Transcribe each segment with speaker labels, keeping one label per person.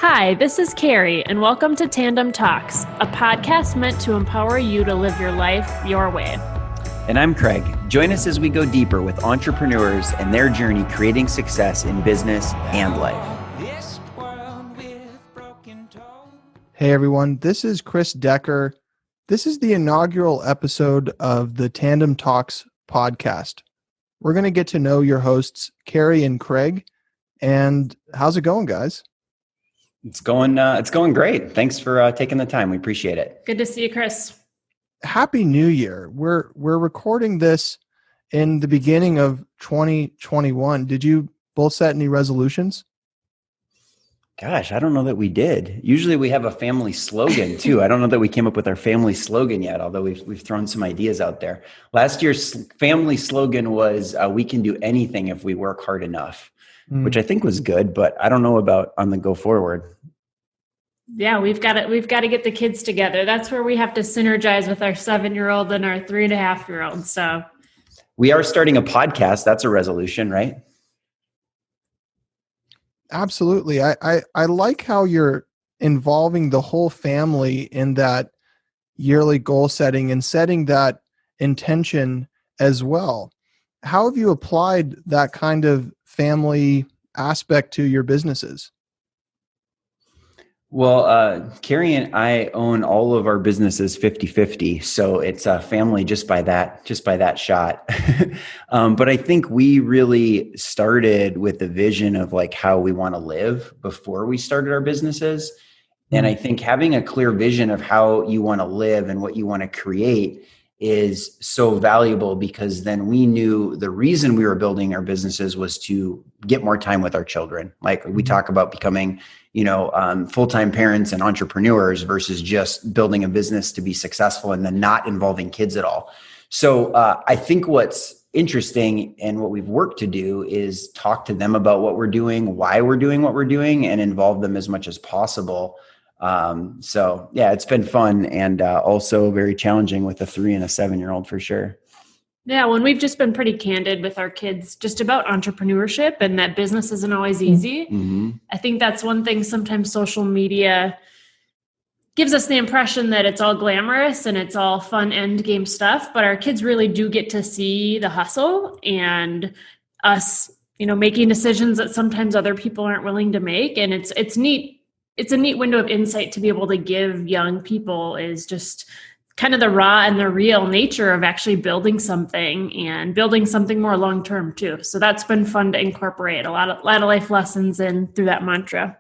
Speaker 1: Hi, this is Carrie, and welcome to Tandem Talks, a podcast meant to empower you to live your life your way.
Speaker 2: And I'm Craig. Join us as we go deeper with entrepreneurs and their journey creating success in business and life.
Speaker 3: Hey everyone, this is Chris Decker. This is the inaugural episode of the Tandem Talks podcast. We're going to get to know your hosts, Carrie and Craig. And how's it going, guys?
Speaker 2: It's going great. Thanks for taking the time. We appreciate it.
Speaker 1: Good to see you, Chris.
Speaker 3: Happy New Year. We're recording this in the beginning of 2021. Did you both set any resolutions?
Speaker 2: Gosh, I don't know that we did. Usually we have a family slogan too. I don't know that we came up with our family slogan yet, although we've thrown some ideas out there. Last year's family slogan was, we can do anything if we work hard enough, which I think was good, but I don't know about on the go forward.
Speaker 1: Yeah, we've got to get the kids together. That's where we have to synergize with our 7-year-old and our 3.5-year-old. So
Speaker 2: we are starting a podcast. That's a resolution, right?
Speaker 3: Absolutely. I like how you're involving the whole family in that yearly goal setting and setting that intention as well. How have you applied that kind of family aspect to your businesses?
Speaker 2: Well, Carrie and I own all of our businesses 50-50. So it's a family just by that shot. But I think we really started with the vision of like how we want to live before we started our businesses. And I think having a clear vision of how you want to live and what you want to create is so valuable, because then we knew the reason we were building our businesses was to get more time with our children. Like we talk about becoming, full-time parents and entrepreneurs versus just building a business to be successful and then not involving kids at all. So I think what's interesting and what we've worked to do is talk to them about what we're doing, why we're doing what we're doing, and involve them as much as possible. So yeah, it's been fun and also very challenging with a 3 and a 7-year-old for sure.
Speaker 1: Yeah, when we've just been pretty candid with our kids just about entrepreneurship and that business isn't always easy. Mm-hmm. I think that's one thing sometimes social media gives us the impression that it's all glamorous and it's all fun end game stuff, but our kids really do get to see the hustle and us, making decisions that sometimes other people aren't willing to make. And it's neat. It's a neat window of insight to be able to give young people, is just kind of the raw and the real nature of actually building something and building something more long-term too. So that's been fun to incorporate a lot of life lessons in through that mantra.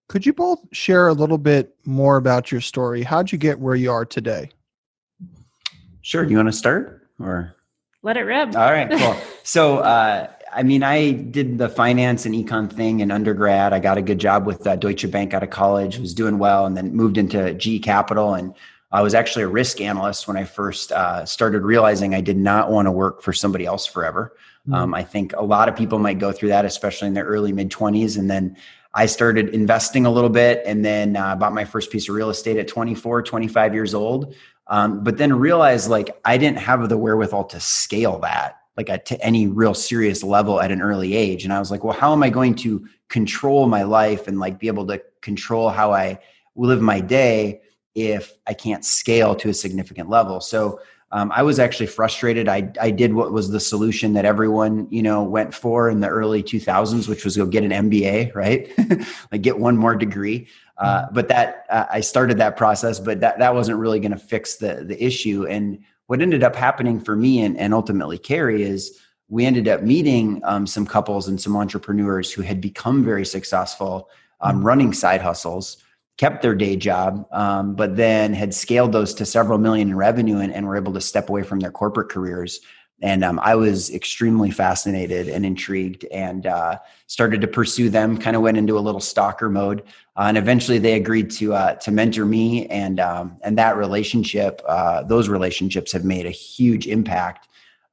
Speaker 3: Could you both share a little bit more about your story? How'd you get where you are today?
Speaker 2: Sure. You want to start or?
Speaker 1: Let it rip.
Speaker 2: All right, cool. So, I did the finance and econ thing in undergrad. I got a good job with Deutsche Bank out of college, was doing well, and then moved into GE Capital. And I was actually a risk analyst when I first started realizing I did not want to work for somebody else forever. I think a lot of people might go through that, especially in their early mid-20s. And then I started investing a little bit and then bought my first piece of real estate at 24, 25 years old. But then realized like I didn't have the wherewithal to scale that to any real serious level at an early age. And I was like, well, how am I going to control my life and be able to control how I live my day if I can't scale to a significant level? So I was actually frustrated. I did what was the solution that everyone, went for in the early 2000s, which was go get an MBA, right? Get one more degree. But that I started that process, but that wasn't really going to fix the issue. And what ended up happening for me and ultimately Carrie is we ended up meeting some couples and some entrepreneurs who had become very successful running side hustles, kept their day job, but then had scaled those to several million in revenue and were able to step away from their corporate careers. And I was extremely fascinated and intrigued and started to pursue them, kind of went into a little stalker mode. And eventually they agreed to mentor me. And that relationship, those relationships have made a huge impact.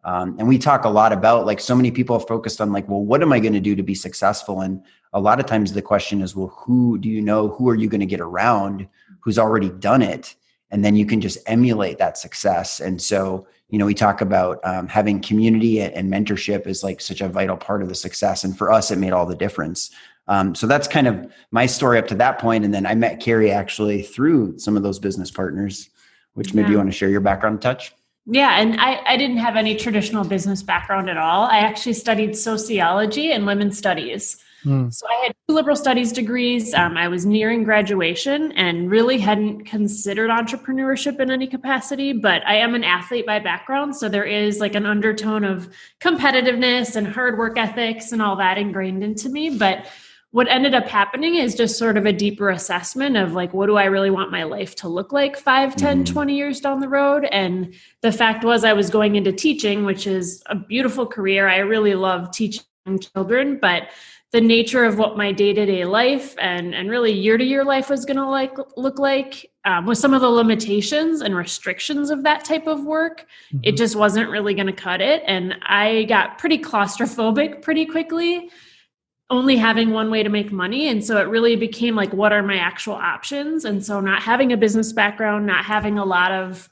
Speaker 2: And we talk a lot about so many people are focused on well, what am I going to do to be successful? And a lot of times the question is, well, who do you know? Who are you going to get around who's already done it? And then you can just emulate that success. And so, we talk about having community and mentorship is such a vital part of the success. And for us, it made all the difference. So that's kind of my story up to that point. And then I met Carrie actually through some of those business partners, which maybe you want to share your background a touch.
Speaker 1: Yeah. And I didn't have any traditional business background at all. I actually studied sociology and women's studies. So I had 2 liberal studies degrees. I was nearing graduation and really hadn't considered entrepreneurship in any capacity, but I am an athlete by background. So there is like an undertone of competitiveness and hard work ethics and all that ingrained into me. But what ended up happening is just sort of a deeper assessment of like, what do I really want my life to look like 5, 10, 20 years down the road? And the fact was I was going into teaching, which is a beautiful career. I really love teaching children, but the nature of what my day-to-day life and really year-to-year life was going to look like with some of the limitations and restrictions of that type of work, it just wasn't really going to cut it. And I got pretty claustrophobic pretty quickly, only having one way to make money. And so it really became like, what are my actual options? And so not having a business background, not having a lot of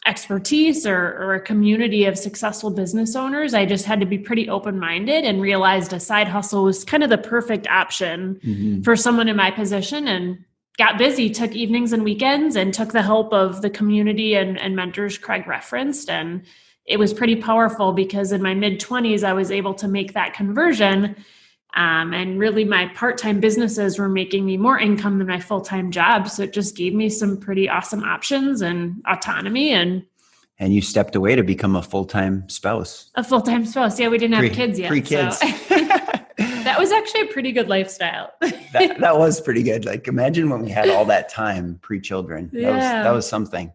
Speaker 1: expertise or a community of successful business owners, I just had to be pretty open-minded and realized a side hustle was kind of the perfect option for someone in my position, and got busy, took evenings and weekends, and took the help of the community and mentors Craig referenced. And it was pretty powerful because in my mid-20s, I was able to make that conversion. And really my part-time businesses were making me more income than my full-time job. So it just gave me some pretty awesome options and autonomy. And
Speaker 2: you stepped away to become a full-time spouse.
Speaker 1: A full-time spouse. Yeah, we didn't have kids yet.
Speaker 2: 3 kids.
Speaker 1: So. That was actually a pretty good lifestyle.
Speaker 2: that was pretty good. Like imagine when we had all that time pre-children. That was something.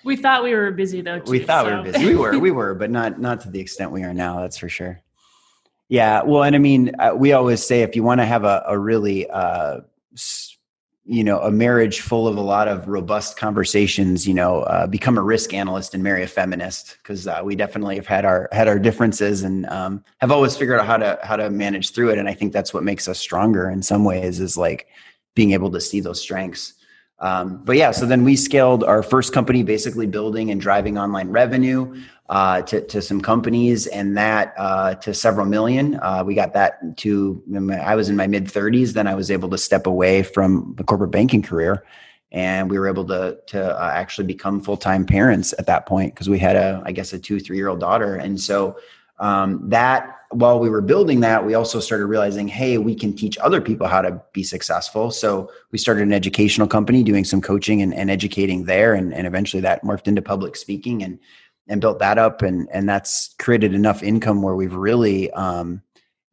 Speaker 1: We thought we were busy though. Too,
Speaker 2: we thought we were busy. We were, but not to the extent we are now. That's for sure. Yeah. Well, and I mean, we always say if you want to have a really, a marriage full of a lot of robust conversations, become a risk analyst and marry a feminist, because we definitely have had our differences and have always figured out how to manage through it. And I think that's what makes us stronger in some ways, is like being able to see those strengths. But yeah, so then we scaled our first company, basically building and driving online revenue to some companies, and that to several million. We got that to, I was in my mid 30s. Then I was able to step away from the corporate banking career, and we were able to actually become full-time parents at that point, because we had a 2-3-year-old daughter. And so that while we were building that, we also started realizing, hey, we can teach other people how to be successful. So we started an educational company doing some coaching and educating there. And eventually that morphed into public speaking and built that up. And that's created enough income where we've really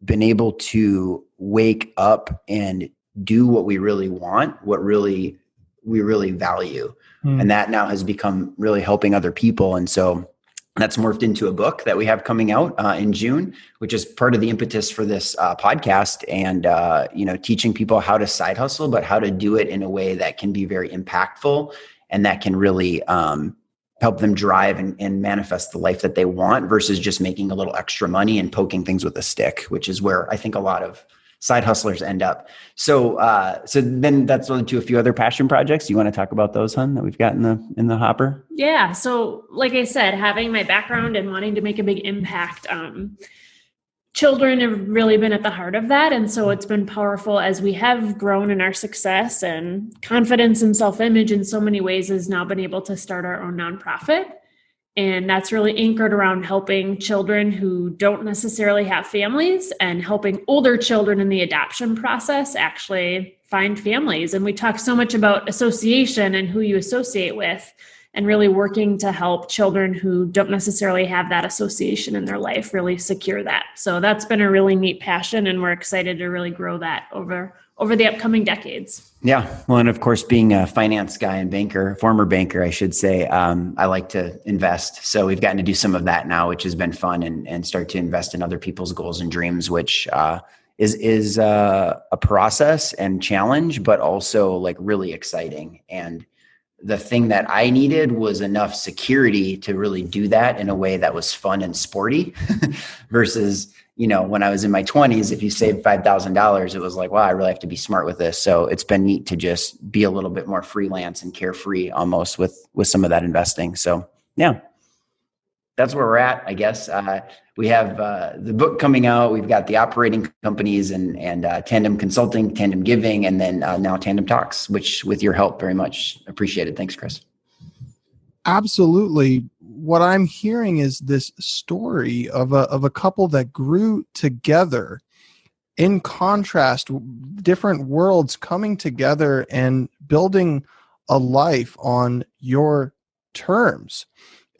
Speaker 2: been able to wake up and do what we really want, what we really value. And that now has become really helping other people. And so that's morphed into a book that we have coming out in June, which is part of the impetus for this podcast, and teaching people how to side hustle, but how to do it in a way that can be very impactful and that can really help them drive and manifest the life that they want, versus just making a little extra money and poking things with a stick, which is where I think a lot of side hustlers end up. So then that's led to a few other passion projects. You want to talk about those, hun, that we've got in the hopper?
Speaker 1: Yeah. So like I said, having my background and wanting to make a big impact, children have really been at the heart of that. And so it's been powerful as we have grown in our success, and confidence and self-image in so many ways has now been able to start our own nonprofit. And that's really anchored around helping children who don't necessarily have families, and helping older children in the adoption process actually find families. And we talk so much about association and who you associate with, and really working to help children who don't necessarily have that association in their life really secure that. So that's been a really neat passion, and we're excited to really grow that over the upcoming decades.
Speaker 2: Yeah. Well, and of course, being a finance guy and former banker, I should say, I like to invest. So we've gotten to do some of that now, which has been fun, and start to invest in other people's goals and dreams, which is a process and challenge, but also like really exciting. And the thing that I needed was enough security to really do that in a way that was fun and sporty versus, when I was in my 20s, if you saved $5,000, it was like, wow, I really have to be smart with this. So it's been neat to just be a little bit more freelance and carefree almost with some of that investing. So, yeah. that's where we're at, I guess. We have the book coming out. We've got the operating companies and Tandem Consulting, Tandem Giving, and then now Tandem Talks, which with your help, very much appreciated. Thanks, Chris.
Speaker 3: Absolutely. What I'm hearing is this story of a couple that grew together. In contrast, different worlds coming together and building a life on your terms.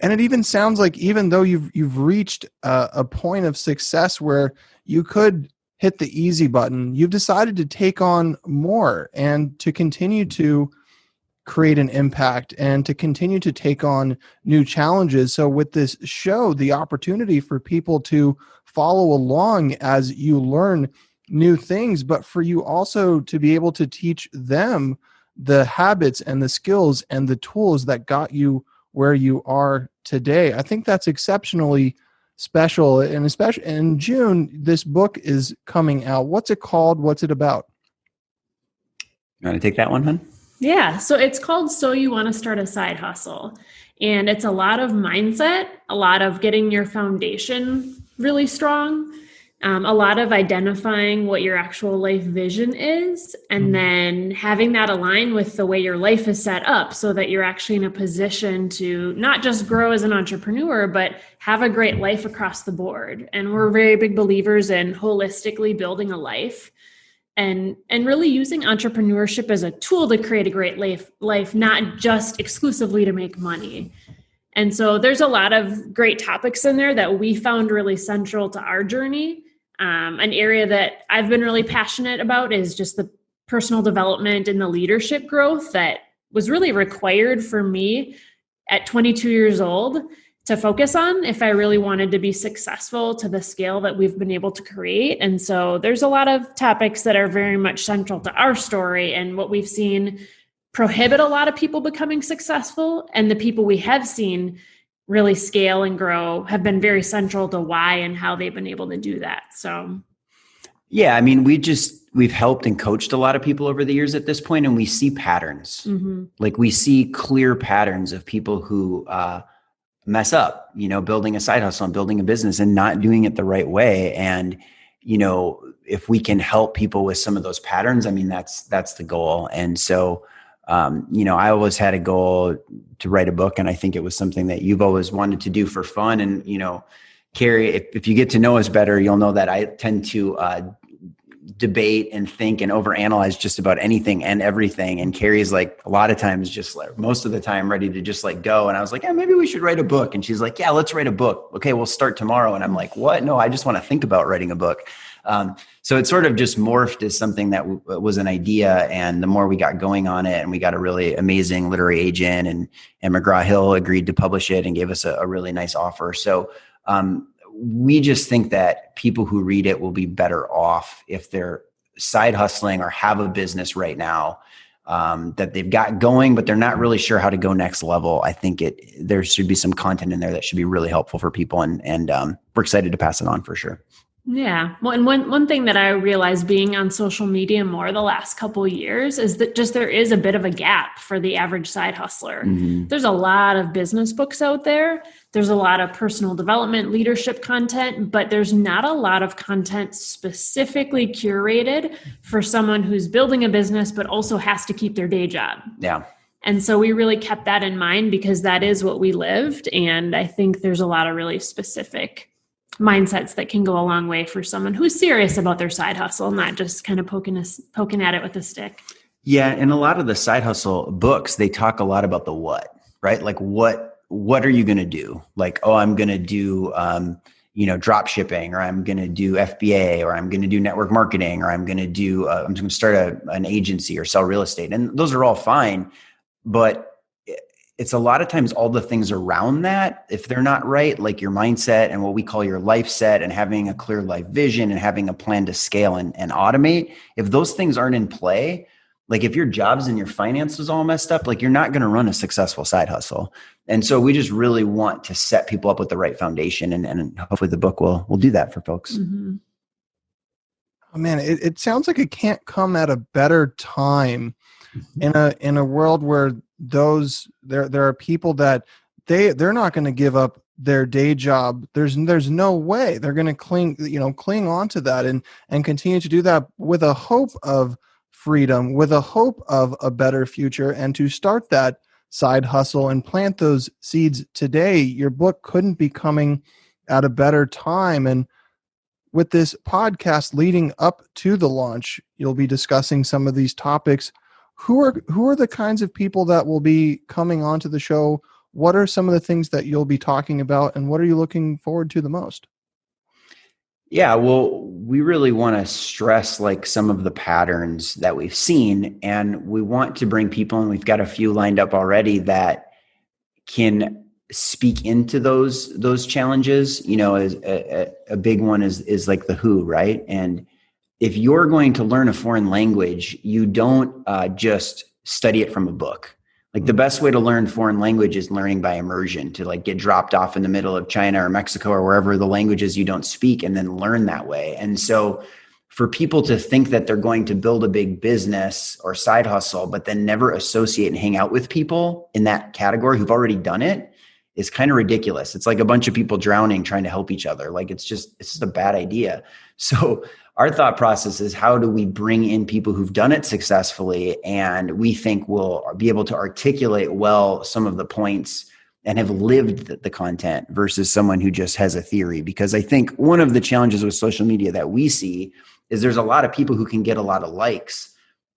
Speaker 3: And it even sounds like, even though you've reached a point of success where you could hit the easy button, you've decided to take on more and to continue to create an impact and to continue to take on new challenges. So with this show, the opportunity for people to follow along as you learn new things, but for you also to be able to teach them the habits and the skills and the tools that got you where you are today. I think that's exceptionally special. And especially in June, this book is coming out. What's it called? What's it about?
Speaker 2: You want to take that one, hon?
Speaker 1: Yeah. So it's called So You Want to Start a Side Hustle. And it's a lot of mindset, a lot of getting your foundation really strong, a lot of identifying what your actual life vision is, and then having that align with the way your life is set up so that you're actually in a position to not just grow as an entrepreneur, but have a great life across the board. And we're very big believers in holistically building a life and really using entrepreneurship as a tool to create a great life, not just exclusively to make money. And so there's a lot of great topics in there that we found really central to our journey. An area that I've been really passionate about is just the personal development and the leadership growth that was really required for me at 22 years old to focus on if I really wanted to be successful to the scale that we've been able to create. And so there's a lot of topics that are very much central to our story and what we've seen prohibit a lot of people becoming successful. And the people we have seen really scale and grow have been very central to why and how they've been able to do that. So,
Speaker 2: yeah, I mean, we've helped and coached a lot of people over the years at this point, and we see patterns. Like we see clear patterns of people who mess up, building a side hustle and building a business and not doing it the right way. And, if we can help people with some of those patterns, I mean, that's the goal. And so, I always had a goal to write a book, and I think it was something that you've always wanted to do for fun. And, Carrie, if you get to know us better, you'll know that I tend to debate and think and overanalyze just about anything and everything. And Carrie's like a lot of times just like most of the time ready to just like go. And I was like, yeah, maybe we should write a book. And she's like, yeah, let's write a book. Okay, we'll start tomorrow. And I'm like, what? No, I just want to think about writing a book. So it sort of just morphed as something that was an idea. And the more we got going on it, and we got a really amazing literary agent, and McGraw-Hill agreed to publish it and gave us a really nice offer. So we just think that people who read it will be better off if they're side hustling or have a business right now that they've got going, but they're not really sure how to go next level. I think there should be some content in there that should be really helpful for people. And we're excited to pass it on for sure.
Speaker 1: Yeah. Well, and one thing that I realized being on social media more the last couple of years is that just there is a bit of a gap for the average side hustler. There's a lot of business books out there. There's a lot of personal development, leadership content, but there's not a lot of content specifically curated for someone who's building a business, but also has to keep their day job.
Speaker 2: Yeah.
Speaker 1: And so we really kept that in mind because that is what we lived. And I think there's a lot of really specific mindsets that can go a long way for someone who's serious about their side hustle, not just kind of poking at it with a stick.
Speaker 2: Yeah. And a lot of the side hustle books, they talk a lot about the what, right? Like what are you going to do? Like, oh, I'm going to do, drop shipping, or I'm going to do FBA, or I'm going to do network marketing, or I'm going to do, I'm going to start an agency or sell real estate. And those are all fine, but it's a lot of times all the things around that, if they're not right, like your mindset and what we call your life set and having a clear life vision and having a plan to scale and automate, if those things aren't in play, like if your jobs and your finances all messed up, like you're not going to run a successful side hustle. And so we just really want to set people up with the right foundation, and hopefully the book will do that for folks.
Speaker 3: Oh man, it sounds like it can't come at a better time in a world where there are people that they're not going to give up their day job, there's no way they're going to cling on to that and continue to do that with a hope of freedom, with a hope of a better future, and to start that side hustle and plant those seeds today. Your book couldn't be coming at a better time. And with this podcast leading up to the launch, you'll be discussing some of these topics. Who are the kinds of people that will be coming onto the show? What are some of the things that you'll be talking about, and what are you looking forward to the most?
Speaker 2: Yeah, well, we really want to stress like some of the patterns that we've seen, and we want to bring people, and we've got a few lined up already that can speak into those challenges. You know, as a big one is like the who, right? And if you're going to learn a foreign language, you don't just study it from a book. Like the best way to learn foreign language is learning by immersion, to like get dropped off in the middle of China or Mexico or wherever the languages you don't speak, and then learn that way. And so for people to think that they're going to build a big business or side hustle, but then never associate and hang out with people in that category who've already done it is kind of ridiculous. It's like a bunch of people drowning trying to help each other. Like it's just a bad idea. So our thought process is, how do we bring in people who've done it successfully, and we think will be able to articulate well some of the points and have lived the content, versus someone who just has a theory. Because I think one of the challenges with social media that we see is there's a lot of people who can get a lot of likes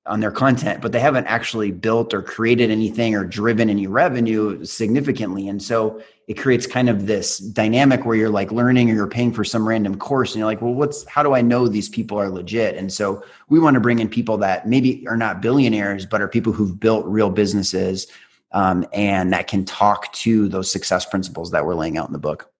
Speaker 2: on their content, but they haven't actually built or created anything or driven any revenue significantly. And so it creates kind of this dynamic where you're like learning, or you're paying for some random course, and you're like, well, how do I know these people are legit? And so we want to bring in people that maybe are not billionaires, but are people who've built real businesses, and that can talk to those success principles that we're laying out in the book.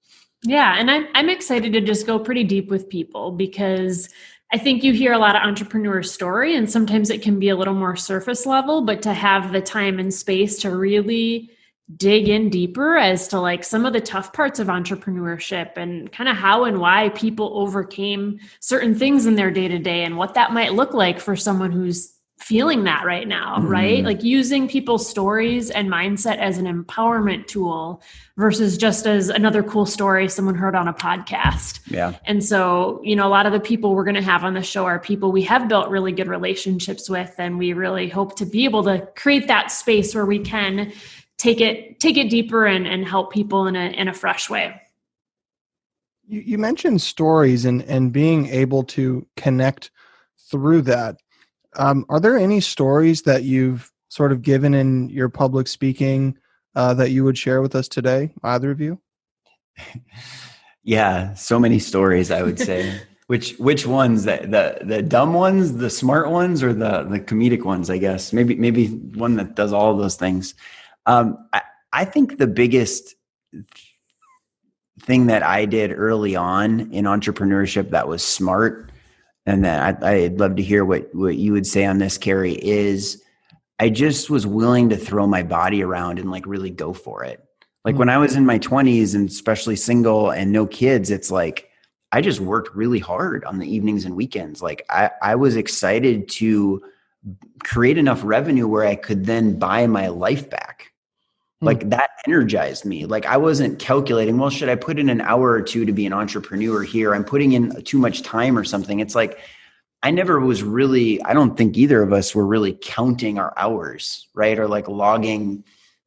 Speaker 1: Yeah. And I'm excited to just go pretty deep with people, because I think you hear a lot of entrepreneur story, and sometimes it can be a little more surface level, but to have the time and space to really dig in deeper as to like some of the tough parts of entrepreneurship, and kind of how and why people overcame certain things in their day-to-day, and what that might look like for someone who's feeling that right now, right? Like using people's stories and mindset as an empowerment tool versus just as another cool story someone heard on a podcast.
Speaker 2: Yeah.
Speaker 1: And so, a lot of the people we're going to have on the show are people we have built really good relationships with, and we really hope to be able to create that space where we can take it deeper and help people in a fresh way.
Speaker 3: You mentioned stories and being able to connect through that. Are there any stories that you've sort of given in your public speaking that you would share with us today, either of you?
Speaker 2: Yeah, so many stories, I would say. Which ones? The dumb ones, the smart ones, or the comedic ones, I guess? Maybe one that does all of those things. I think the biggest thing that I did early on in entrepreneurship that was smart, and that I'd love to hear what you would say on this, Carrie, is I just was willing to throw my body around and like really go for it. Like when I was in my 20s, and especially single and no kids, it's like I just worked really hard on the evenings and weekends. Like I was excited to create enough revenue where I could then buy my life back. Like that energized me. Like I wasn't calculating, well, should I put in an hour or two to be an entrepreneur here? I'm putting in too much time or something. It's like, I never was really, I don't think either of us were really counting our hours, right? Or like logging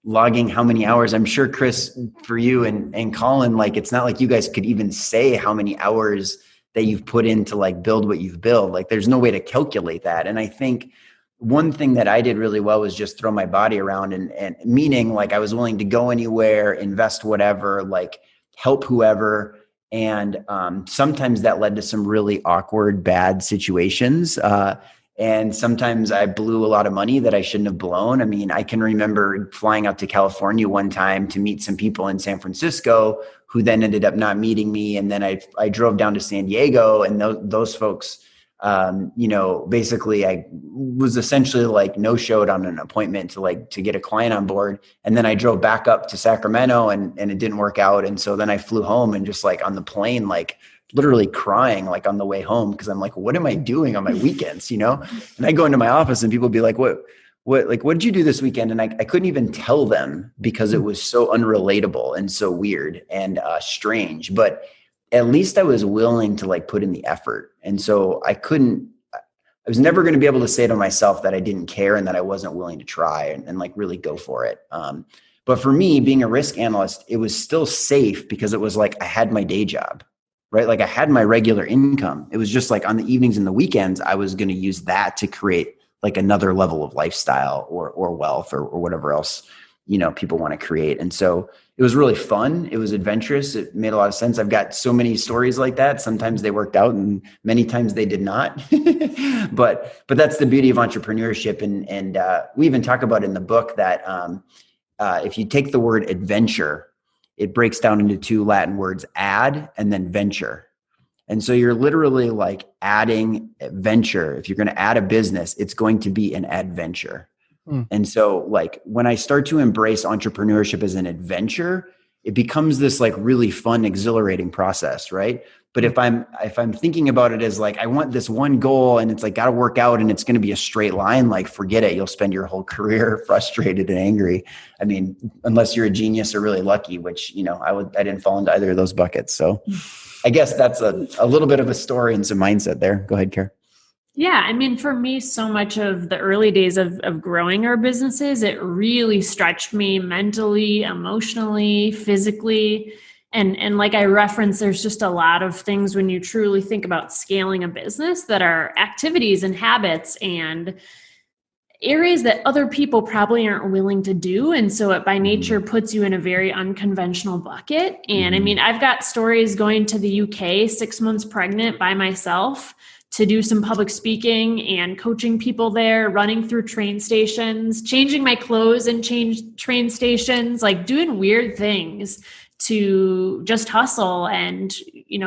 Speaker 2: how many hours. I'm sure, Chris, for you and Collin, like, it's not like you guys could even say how many hours that you've put in to like build what you've built. Like there's no way to calculate that. And I think one thing that I did really well was just throw my body around, and meaning like I was willing to go anywhere, invest whatever, like help whoever. And sometimes that led to some really awkward, bad situations. And sometimes I blew a lot of money that I shouldn't have blown. I mean, I can remember flying out to California one time to meet some people in San Francisco who then ended up not meeting me. And then I drove down to San Diego, and those folks, basically I was essentially like no-showed on an appointment to get a client on board. And then I drove back up to Sacramento and it didn't work out. And so then I flew home, and just like on the plane, like literally crying, like on the way home. Cause I'm like, what am I doing on my weekends? And I go into my office and people be like, what what did you do this weekend? And I couldn't even tell them because it was so unrelatable and so weird and strange, but at least I was willing to like put in the effort. And so I was never going to be able to say to myself that I didn't care and that I wasn't willing to try and like really go for it. But for me, being a risk analyst, it was still safe because it was like I had my day job, right? Like I had my regular income. It was just like on the evenings and the weekends, I was going to use that to create like another level of lifestyle or wealth or whatever else, people want to create. And so it was really fun. It was adventurous. It made a lot of sense. I've got so many stories like that. Sometimes they worked out and many times they did not. but that's the beauty of entrepreneurship. And we even talk about in the book that if you take the word adventure, it breaks down into two Latin words, add and then venture. And so you're literally like adding venture. If you're going to add a business, it's going to be an adventure. And so like when I start to embrace entrepreneurship as an adventure, it becomes this like really fun, exhilarating process, right? But if I'm thinking about it as like, I want this one goal and it's like got to work out and it's going to be a straight line, like forget it. You'll spend your whole career frustrated and angry. I mean, unless you're a genius or really lucky, which, I didn't fall into either of those buckets. So I guess that's a little bit of a story and some mindset there. Go ahead, Carrie.
Speaker 1: Yeah. I mean, for me, so much of the early days of growing our businesses, it really stretched me mentally, emotionally, physically. And like I referenced, there's just a lot of things when you truly think about scaling a business that are activities and habits and areas that other people probably aren't willing to do. And so it by nature puts you in a very unconventional bucket. And I mean, I've got stories going to the UK 6 months pregnant by myself to do some public speaking and coaching people there, running through train stations, changing my clothes and change train stations, like doing weird things to just hustle and,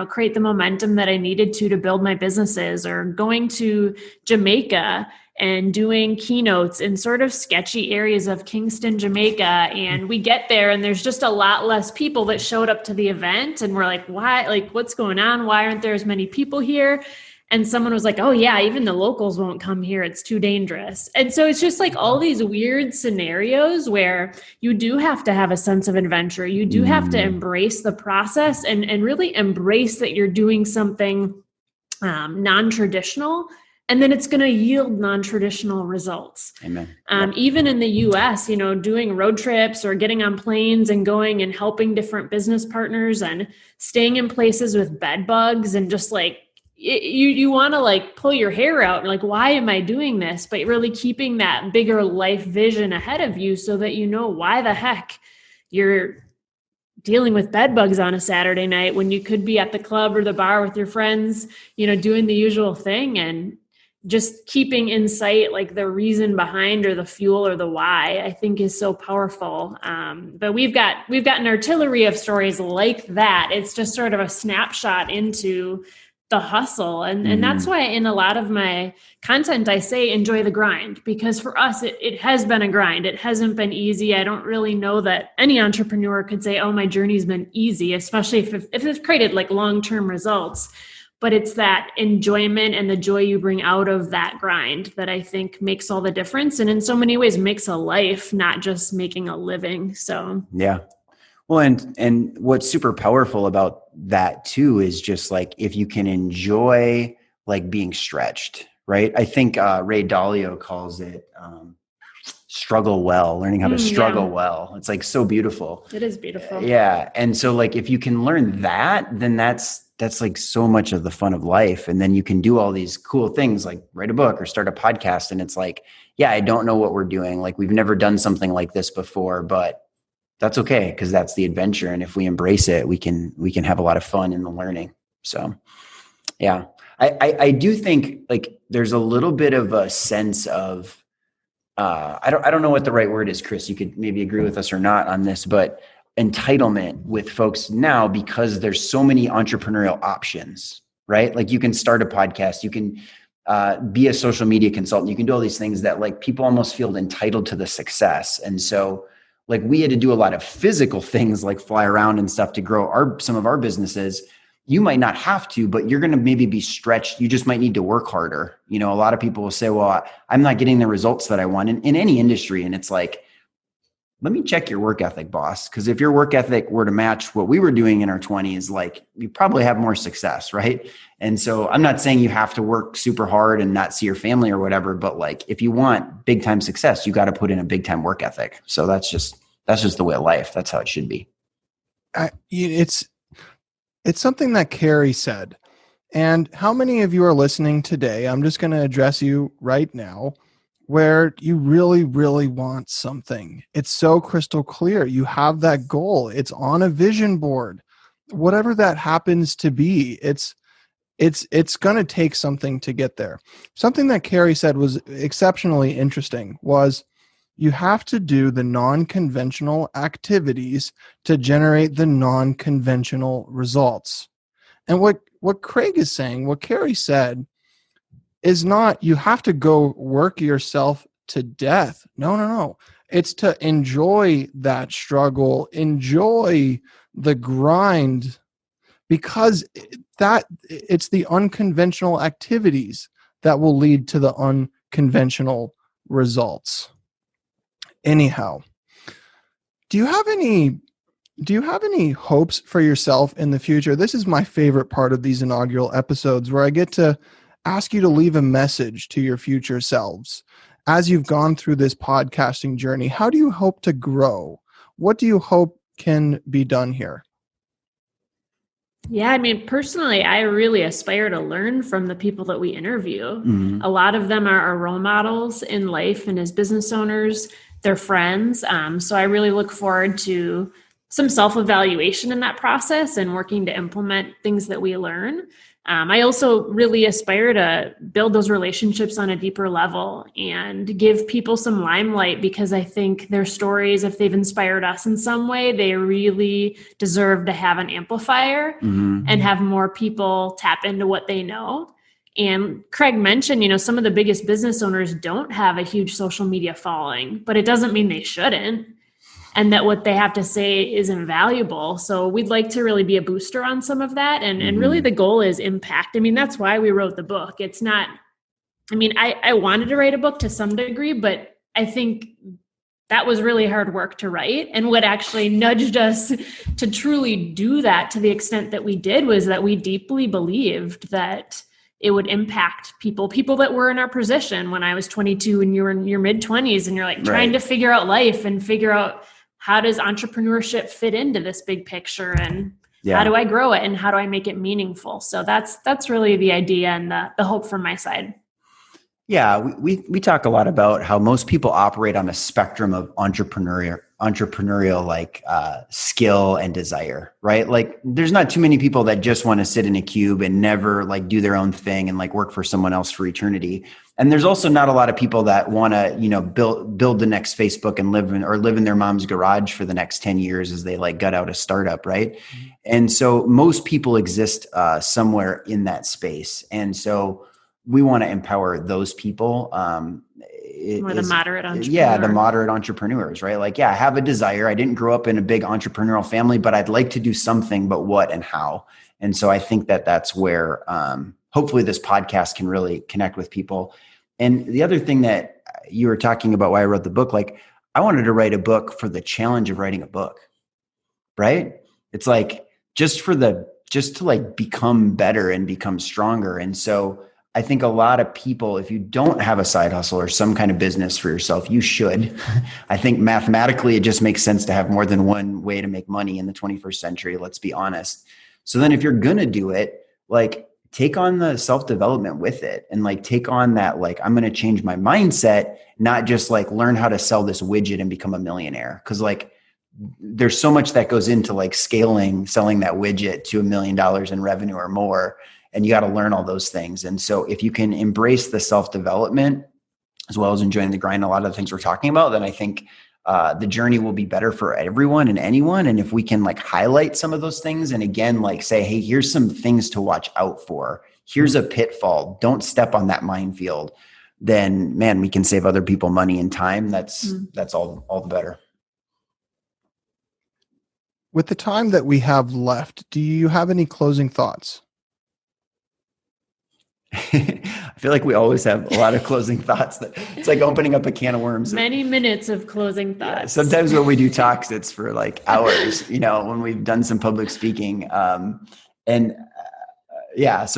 Speaker 1: create the momentum that I needed to build my businesses, or going to Jamaica and doing keynotes in sort of sketchy areas of Kingston, Jamaica. And we get there and there's just a lot less people that showed up to the event. And we're like, why? Like, what's going on? Why aren't there as many people here? And someone was like, oh yeah, even the locals won't come here. It's too dangerous. And so it's just like all these weird scenarios where you do have to have a sense of adventure. You do have to embrace the process and really embrace that you're doing something non-traditional. And then it's going to yield non-traditional results.
Speaker 2: Amen.
Speaker 1: Even in the US, doing road trips or getting on planes and going and helping different business partners and staying in places with bed bugs and just like, you want to like pull your hair out, like, why am I doing this? But really keeping that bigger life vision ahead of you so that why the heck you're dealing with bed bugs on a Saturday night when you could be at the club or the bar with your friends, doing the usual thing, and just keeping in sight like the reason behind or the fuel or the why, I think is so powerful. But we've got an artillery of stories like that. It's just sort of a snapshot into the hustle. And that's why in a lot of my content, I say, enjoy the grind, because for us, it has been a grind. It hasn't been easy. I don't really know that any entrepreneur could say, oh, my journey's been easy, especially if it's created like long-term results. But it's that enjoyment and the joy you bring out of that grind that I think makes all the difference. And in so many ways makes a life, not just making a living. So,
Speaker 2: yeah. Well, and what's super powerful about that too is just like, if you can enjoy like being stretched, right? I think Ray Dalio calls it struggle well, learning how to struggle well. It's like so beautiful.
Speaker 1: It is beautiful.
Speaker 2: Yeah. And so like, if you can learn that, then that's like so much of the fun of life. And then you can do all these cool things like write a book or start a podcast. And it's like, yeah, I don't know what we're doing. Like we've never done something like this before, but that's okay, because that's the adventure. And if we embrace it, we can have a lot of fun in the learning. So yeah, I do think like there's a little bit of a sense of, I don't know what the right word is, Chris, you could maybe agree with us or not on this, but entitlement with folks now, because there's so many entrepreneurial options, right? Like you can start a podcast, you can be a social media consultant, you can do all these things that like people almost feel entitled to the success. And so like we had to do a lot of physical things like fly around and stuff to grow some of our businesses. you might not have to, but you're going to maybe be stretched. You just might need to work harder. You know, a lot of people will say, well, I'm not getting the results that I want in any industry. And it's like, let me check your work ethic, boss. Because if your work ethic were to match what we were doing in our 20s, like you probably have more success, right? And so I'm not saying you have to work super hard and not see your family or whatever, but like if you want big time success, you got to put in a big time work ethic. So that's just the way of life. That's how it should be.
Speaker 3: It's something that Carrie said. And how many of you are listening today? I'm just going to address you right now, where you really, really want something. It's so crystal clear. You have that goal. It's on a vision board. Whatever that happens to be, it's going to take something to get there. Something that Carrie said was exceptionally interesting was you have to do the non-conventional activities to generate the non-conventional results. And what Craig is saying, what Carrie said, is not you have to go work yourself to death. No. It's to enjoy that struggle, enjoy the grind, because it's the unconventional activities that will lead to the unconventional results. Anyhow, do you have any hopes for yourself in the future? This is my favorite part of these inaugural episodes, where I get to ask you to leave a message to your future selves. As you've gone through this podcasting journey, how do you hope to grow? What do you hope can be done here?
Speaker 1: Yeah, I mean, personally, I really aspire to learn from the people that we interview. Mm-hmm. A lot of them are our role models in life and as business owners, they're friends. So I really look forward to some self-evaluation in that process and working to implement things that we learn. I also really aspire to build those relationships on a deeper level and give people some limelight, because I think their stories, if they've inspired us in some way, they really deserve to have an amplifier and have more people tap into what they know. And Craig mentioned, some of the biggest business owners don't have a huge social media following, but it doesn't mean they shouldn't, and that what they have to say is invaluable. So we'd like to really be a booster on some of that. And really the goal is impact. I mean, that's why we wrote the book. It's not, I wanted to write a book to some degree, but I think that was really hard work to write. And what actually nudged us to truly do that to the extent that we did was that we deeply believed that it would impact people that were in our position when I was 22 and you were in your mid 20s and you're like trying to figure out life and figure out, how does entrepreneurship fit into this big picture, and how do I grow it, and how do I make it meaningful? So that's really the idea and the hope from my side.
Speaker 2: Yeah, we talk a lot about how most people operate on a spectrum of entrepreneurial like skill and desire, right? Like there's not too many people that just want to sit in a cube and never like do their own thing and like work for someone else for eternity. And there's also not a lot of people that want to, build the next Facebook and live in their mom's garage for the next 10 years as they like gut out a startup, right? Mm-hmm. And so most people exist somewhere in that space. And so we want to empower those people.
Speaker 1: The moderate entrepreneurs.
Speaker 2: Yeah, the moderate entrepreneurs, right? Like, I have a desire. I didn't grow up in a big entrepreneurial family, but I'd like to do something, but what and how? And so I think that that's where hopefully this podcast can really connect with people. And the other thing that you were talking about why I wrote the book, like I wanted to write a book for the challenge of writing a book, right? It's like just to like become better and become stronger. And so I think a lot of people, if you don't have a side hustle or some kind of business for yourself, you should. I think mathematically, it just makes sense to have more than one way to make money in the 21st century. Let's be honest. So then if you're going to do it, like take on the self-development with it and like take on that, like, I'm going to change my mindset, not just like learn how to sell this widget and become a millionaire. Cause like there's so much that goes into like selling that widget to $1 million in revenue or more. And you got to learn all those things. And so if you can embrace the self-development as well as enjoying the grind, a lot of the things we're talking about, then I think the journey will be better for everyone and anyone. And if we can like highlight some of those things and again, like say, hey, here's some things to watch out for. Here's a pitfall. Don't step on that minefield. Then man, we can save other people money and time. That's all the better.
Speaker 3: With the time that we have left, do you have any closing thoughts?
Speaker 2: I feel like we always have a lot of closing thoughts. That it's like opening up a can of worms.
Speaker 1: Many minutes of closing thoughts.
Speaker 2: Yeah, sometimes when we do talks, it's for like hours, when we've done some public speaking. So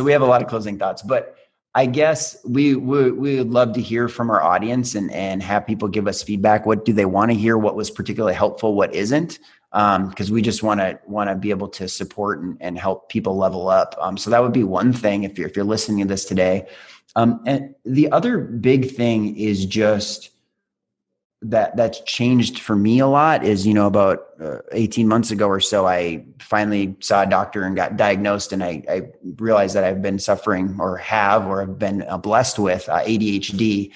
Speaker 2: we have a lot of closing thoughts, but I guess we would love to hear from our audience and have people give us feedback. What do they want to hear? What was particularly helpful? What isn't? Because we just want to be able to support and help people level up. So that would be one thing if you're listening to this today. And the other big thing is just that's changed for me a lot is, about 18 months ago or so, I finally saw a doctor and got diagnosed, and I realized that I've been suffering or have been blessed with ADHD.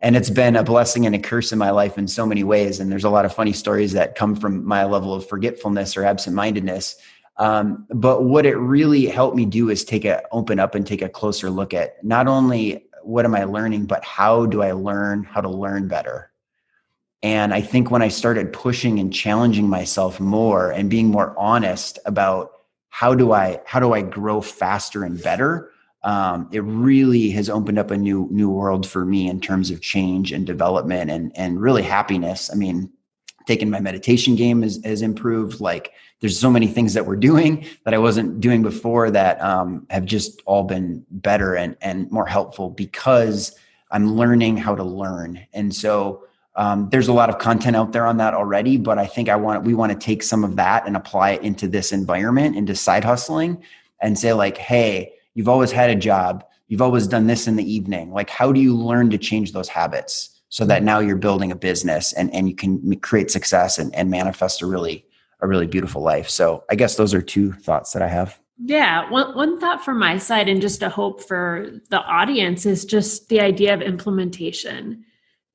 Speaker 2: And it's been a blessing and a curse in my life in so many ways. And there's a lot of funny stories that come from my level of forgetfulness or absent-mindedness. But what it really helped me do is open up and take a closer look at not only what am I learning, but how do I learn how to learn better? And I think when I started pushing and challenging myself more and being more honest about how do I grow faster and better, it really has opened up a new world for me in terms of change and development and really happiness. I mean, taking my meditation game has improved. Like there's so many things that we're doing that I wasn't doing before that have just all been better and more helpful because I'm learning how to learn. And so there's a lot of content out there on that already, but I think we want to take some of that and apply it into this environment, into side hustling, and say like, hey, you've always had a job. You've always done this in the evening. Like, how do you learn to change those habits so that now you're building a business and you can create success and manifest a really beautiful life? So I guess those are two thoughts that I have.
Speaker 1: Yeah. One thought from my side and just a hope for the audience is just the idea of implementation.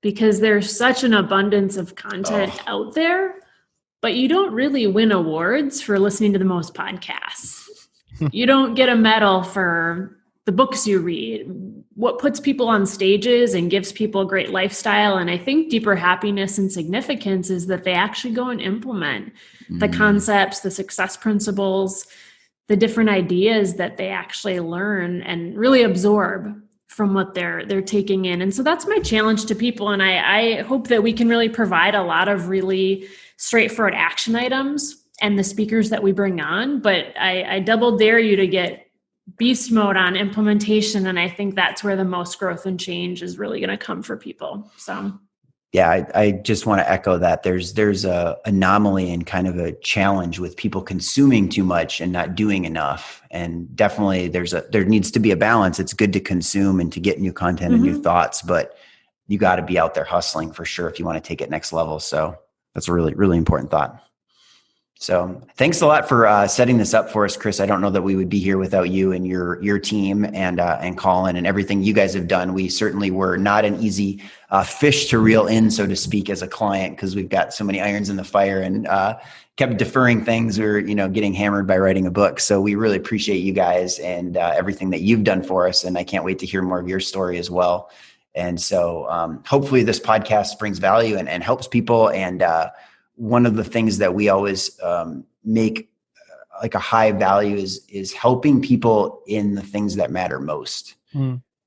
Speaker 1: Because there's such an abundance of content out there, but you don't really win awards for listening to the most podcasts. You don't get a medal for the books you read. What puts people on stages and gives people a great lifestyle, and I think deeper happiness and significance, is that they actually go and implement the concepts, the success principles, the different ideas that they actually learn and really absorb from what they're taking in. And so that's my challenge to people. And I hope that we can really provide a lot of really straightforward action items and the speakers that we bring on. But I double dare you to get beast mode on implementation. And I think that's where the most growth and change is really going to come for people. So
Speaker 2: yeah, I just want to echo that. There's a anomaly and kind of a challenge with people consuming too much and not doing enough. And definitely there needs to be a balance. It's good to consume and to get new content and new thoughts, but you got to be out there hustling for sure if you want to take it next level. So that's a really, really important thought. So thanks a lot for setting this up for us, Chris. I don't know that we would be here without you and your team and Collin and everything you guys have done. We certainly were not an easy fish to reel in, so to speak, as a client, because we've got so many irons in the fire and kept deferring things or getting hammered by writing a book. So we really appreciate you guys and everything that you've done for us. And I can't wait to hear more of your story as well. And so hopefully this podcast brings value and helps people. And one of the things that we always make like a high value is helping people in the things that matter most.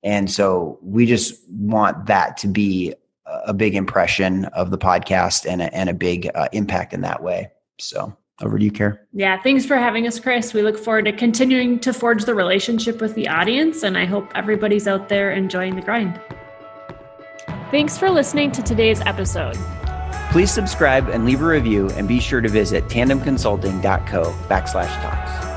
Speaker 2: And so we just want that to be a big impression of the podcast and a big impact in that way. So over to you, Carrie.
Speaker 1: Yeah. Thanks for having us, Chris. We look forward to continuing to forge the relationship with the audience. And I hope everybody's out there enjoying the grind. Thanks for listening to today's episode.
Speaker 2: Please subscribe and leave a review, and be sure to visit tandemconsulting.co/talks.